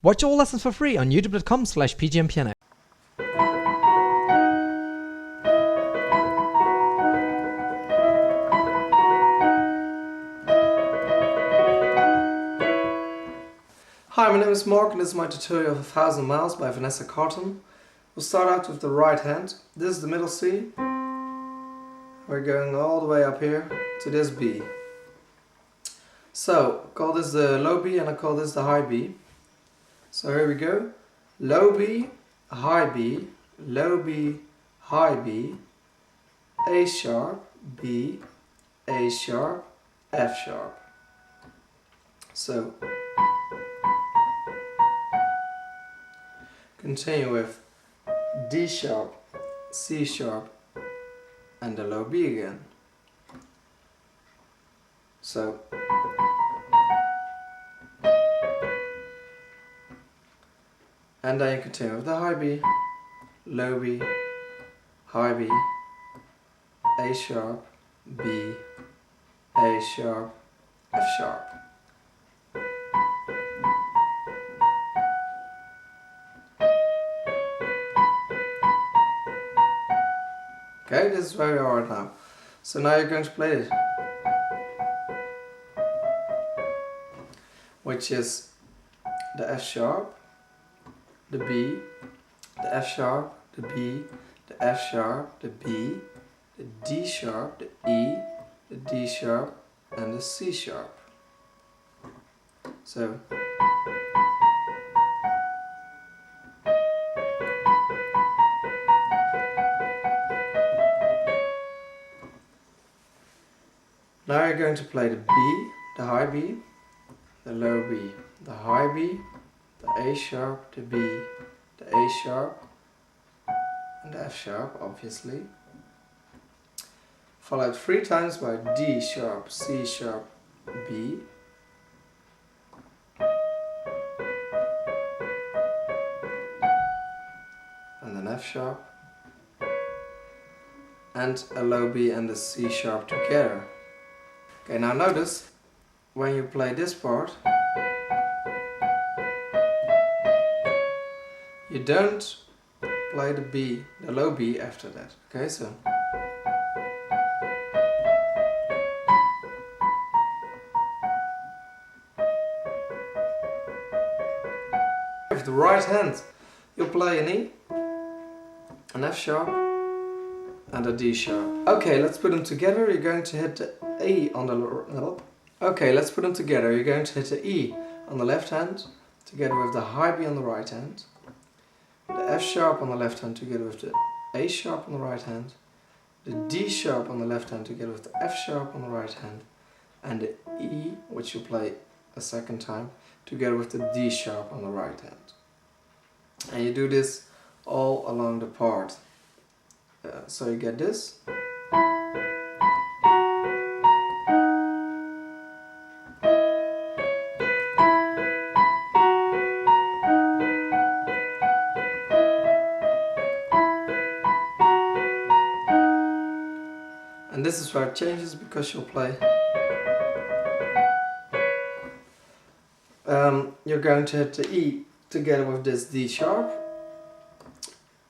Watch all lessons for free on youtube.com/pgmpiano. Hi, my name is Mark and this is my tutorial of 1000 Miles by Vanessa Carlton. We'll start out with the right hand. This is the middle C. We're going all the way up here to this B. So, call this the low B and I call this the high B. So here we go. Low B, high B, low B, high B, A sharp, B, A sharp, F sharp. So, continue with D sharp, C sharp, and the low B again. So, and then you continue with the high B, low B, high B, A sharp, B, A sharp, F sharp. Okay, this is where we are now. So now you're going to play it, which is the F sharp, the B, the F sharp, the B, the F sharp, the B, the D sharp, the E, the D sharp, and the C sharp. So, now you're going to play the B, the high B, the low B, the high B, the A sharp, the B, the A sharp, and the F sharp, obviously. Followed 3 times by D sharp, C sharp, B, and then F sharp, and a low B and the C sharp together. Okay, now notice when you play this part, you don't play the B, the low B after that. Okay, so with the right hand, you'll play an E, an F sharp, and a D sharp. Okay, let's put them together. You're going to hit the E on the Okay, let's put them together. You're going to hit the E on the left hand, together with the high B on the right hand, the F sharp on the left hand together with the A sharp on the right hand, the D sharp on the left hand together with the F sharp on the right hand, and the E, which you play a second time, together with the D sharp on the right hand. And you do this all along the part. So you get this. And this is where it changes, because you'll play. You're going to hit the E together with this D sharp.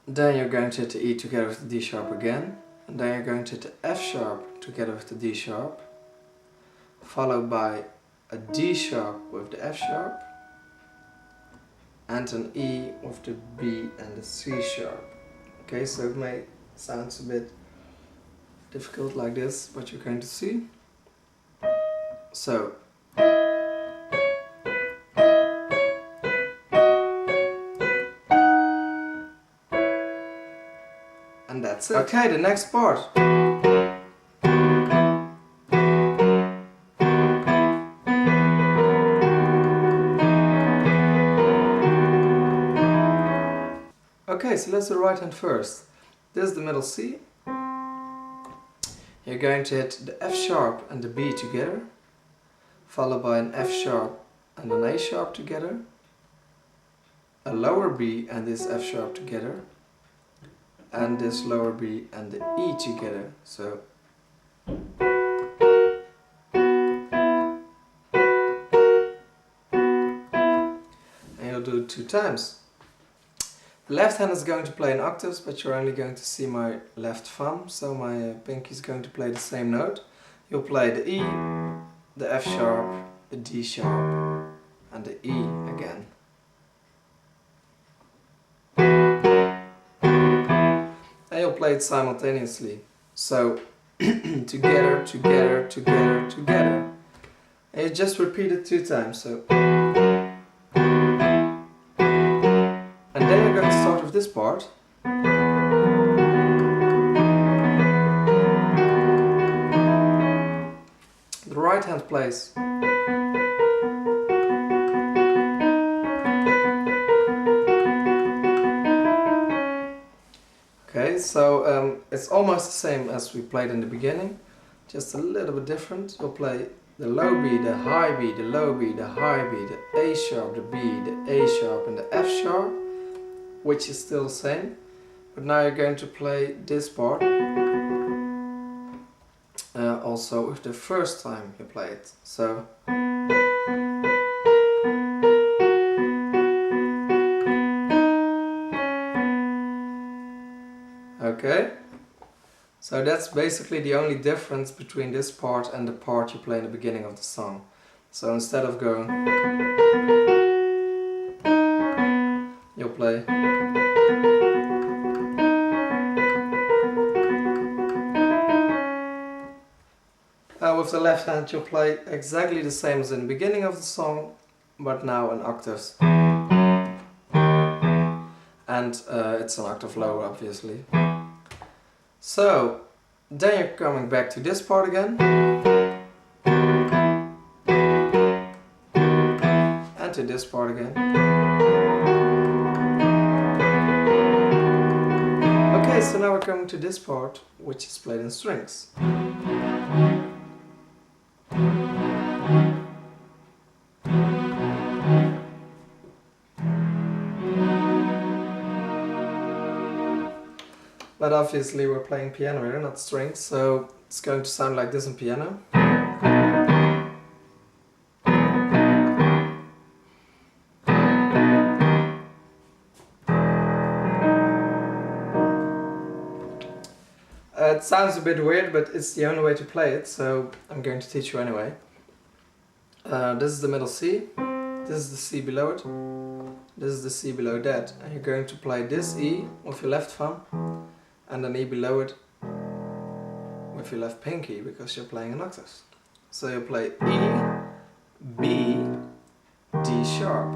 Then you're going to hit the E together with the D sharp again. And then you're going to hit the F sharp together with the D sharp. Followed by a D sharp with the F sharp. And an E with the B and the C sharp. Okay, so it may sound a bit difficult like this, but you're going to see. So, and that's it. Okay, the next part. Okay, so let's do the right hand first. This is the middle C. You're going to hit the F sharp and the B together, followed by an F sharp and an A sharp together, a lower B and this F sharp together, and this lower B and the E together. So do it 2 times. The left hand is going to play in octaves, but you're only going to see my left thumb, so my pinky is going to play the same note. You'll play the E, the F sharp, the D sharp, and the E again. And you'll play it simultaneously. So, together, together, together, together. And you just repeat it 2 times, so. And then you're going to start with this part. The right hand plays. Okay, so it's almost the same as we played in the beginning, just a little bit different. You'll play the low B, the high B, the low B, the high B, the A sharp, the B, the A sharp and the F sharp, which is still the same. But now you're going to play this part also with the first time you play it. So okay, so that's basically the only difference between this part and the part you play in the beginning of the song. So instead of going, you'll play. With the left hand you'll play exactly the same as in the beginning of the song, but now in octaves. And it's an octave lower, obviously. So, then you're coming back to this part again. And to this part again. Okay, so now we're coming to this part, which is played in strings. But obviously we're playing piano here, not strings, so it's going to sound like this in piano. It sounds a bit weird, but it's the only way to play it, so I'm going to teach you anyway. This is the middle C, this is the C below it, this is the C below that, and you're going to play this E with your left thumb, and then E below it with your left pinky, because you're playing in octaves. So you play E, B, D sharp.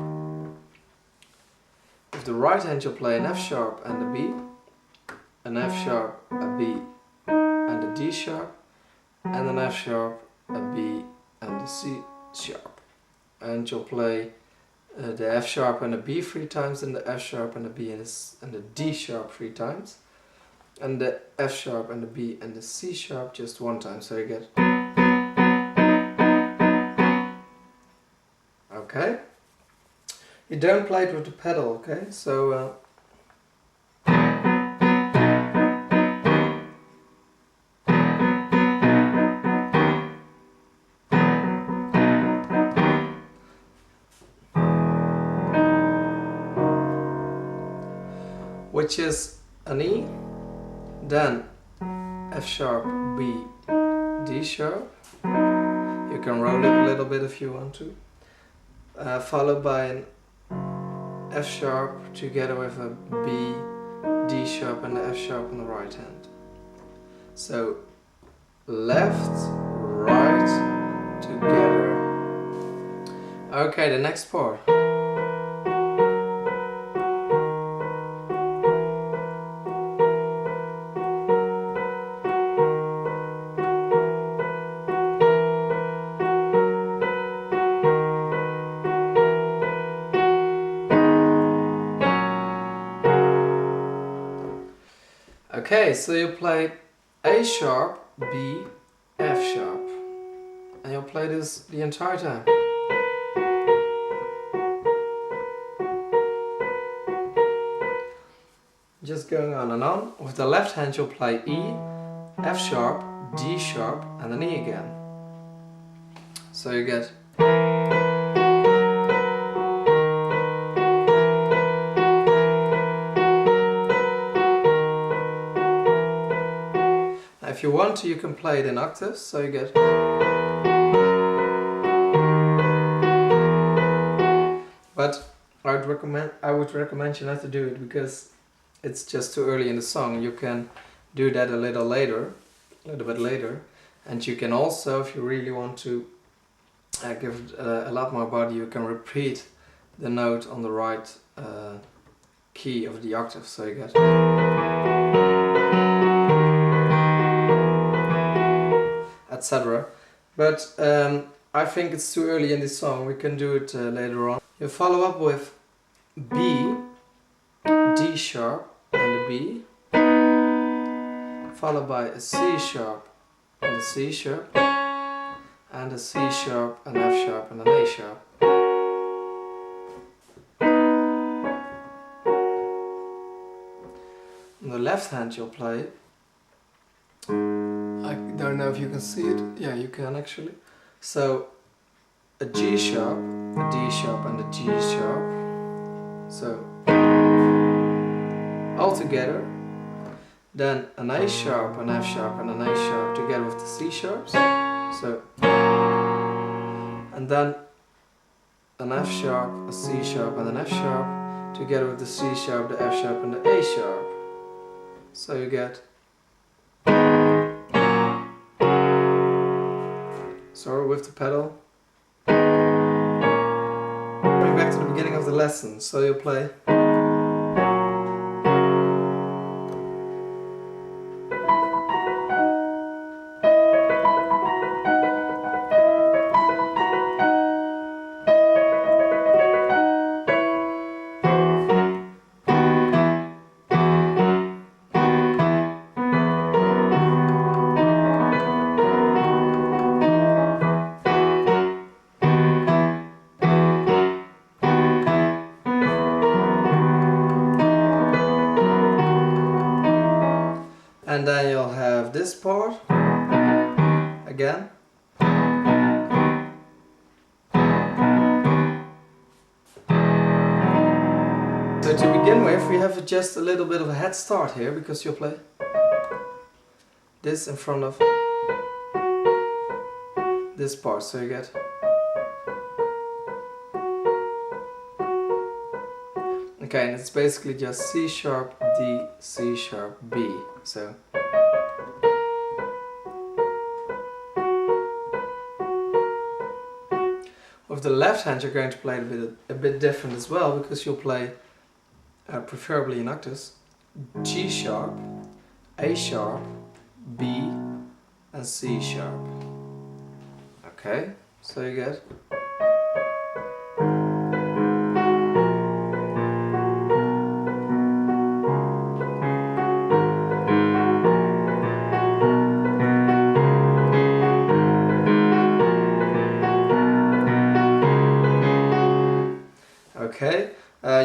With the right hand you'll play an F sharp and a B, an F sharp, a B and a D sharp, and an F sharp, a B and a C sharp. And you'll play the F sharp and a B 3 times, and the F sharp and a B and the D sharp 3 times. And the F sharp and the B and the C sharp just 1 time, so you get. Okay. You don't play it with the pedal, okay? So which is an E, then F sharp, B, D sharp. You can roll it a little bit if you want to. Followed by an F sharp together with a B, D sharp and the F sharp on the right hand. So left, right, together. Okay, the next part. Okay, so you play A sharp, B, F sharp, and you'll play this the entire time. Just going on and on. With the left hand you'll play E, F sharp, D sharp, and then E again. So you get. if you want to, you can play it in octaves, so you get. But I would recommend you not to do it because it's just too early in the song. You can do that a little bit later, and you can also, if you really want to give it a lot more body, you can repeat the note on the right key of the octave, so you get. Etc. But I think it's too early in this song. We can do it later on. You follow up with B, D sharp and a B, followed by a C sharp and a C sharp, and a C sharp, an F sharp and an A sharp. On the left hand you'll play, I don't know if you can see it, yeah you can actually, so a G sharp, a D sharp and a G sharp, so all together, then an A sharp, an F sharp and an A sharp together with the C sharps, so, and then an F sharp, a C sharp and an F sharp together with the C sharp, the F sharp and the A sharp, so you get. Sorry, with the pedal. Going back to the beginning of the lesson, so you'll play. And then you'll have this part again. So to begin with, we have just a little bit of a head start here, because you'll play this in front of this part, so you get. Okay, and it's basically just C sharp, D, C sharp, B. So with the left hand you're going to play a bit different as well, because you'll play preferably in octaves G sharp, A sharp, B and C sharp. Okay, so you get. Okay,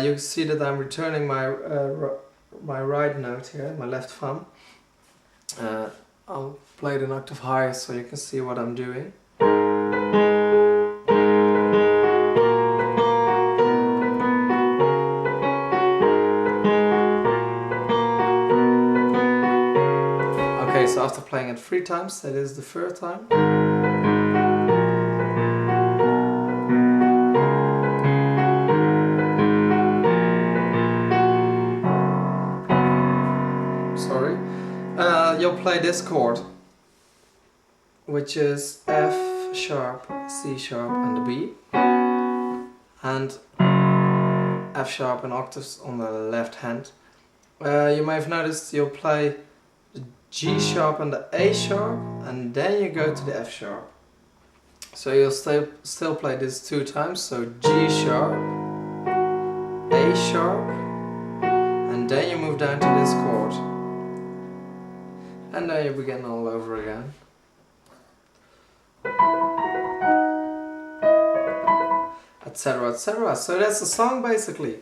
you can see that I'm returning my right note here, my left thumb. I'll play it an octave higher so you can see what I'm doing. Okay, so after playing it 3 times, that is the 3rd time. You'll play this chord, which is F sharp, C sharp and the B, and F sharp and octaves on the left hand. You may have noticed you'll play the G sharp and the A sharp, and then you go to the F sharp. So you'll still play this 2 times, so G sharp, A sharp, and then you move down to this chord. And then you begin all over again. Etc, etc. So that's the song basically.